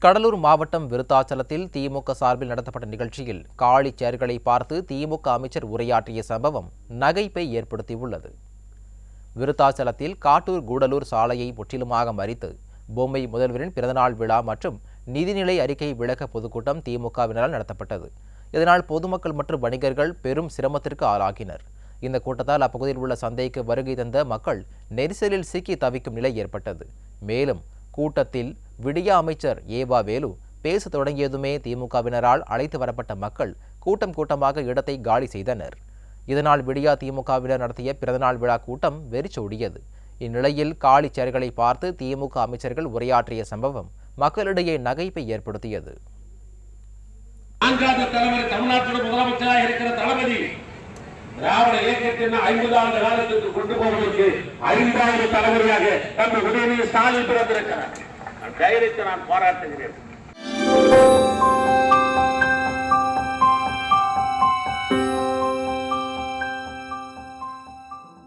கடலூர் மாவட்டம் விருத்தாச்சலத்தில் திமுக சார்பில் நடத்தப்பட்ட நிகழ்ச்சியில் காலி சேர்களை பார்த்து திமுக அமைச்சர் உரையாற்றிய சம்பவம் நகைப்பை ஏற்படுத்தியுள்ளது. விருத்தாச்சலத்தில் காட்டூர் கூடலூர் சாலையை முற்றிலுமாக மறித்து பொம்மை முதல்வரின் பிறந்தநாள் விழா மற்றும் நிதிநிலை அறிக்கை விளக்க பொதுக்கூட்டம் திமுகவினரால் நடத்தப்பட்டது. இதனால் பொதுமக்கள் மற்றும் வணிகர்கள் பெரும் சிரமத்திற்கு ஆளாகினர். இந்த கூட்டத்தால் அப்பகுதியில் உள்ள சந்தைக்கு வருகை தந்த மக்கள் நெரிசலில் சிக்கி தவிக்கும் நிலை ஏற்பட்டது. மேலும் கூட்டத்தில் விடியா அமைச்சர் ஏவா வேலு பேச தொடங்கியதுமே திமுகவினரால் அழைத்து வரப்பட்ட மக்கள் கூட்டம் கூட்டமாக இடத்தை காலி செய்தனர். இதனால் விடியா திமுகவினர் நடத்திய பிறந்தநாள் விழா கூட்டம் வெறிச்சோடியது. இந்நிலையில் காலி சேர்களை பார்த்து திமுக அமைச்சர்கள் உரையாற்றிய சம்பவம் மக்களிடையே நகைப்பை ஏற்படுத்தியது. தமிழ்நாட்டில் முதலமைச்சராக இருக்கிற தளபதி திராவிட இயக்கத்தின் 50 ஆண்டு காலத்திற்கு கொண்டு போவதற்கு 5வது தலைமுறையாக நம்ம உதயநிதி ஸ்டாலின் பிறந்திருக்கிறார். தைரியத்தை நான் பாராட்டுகிறேன்.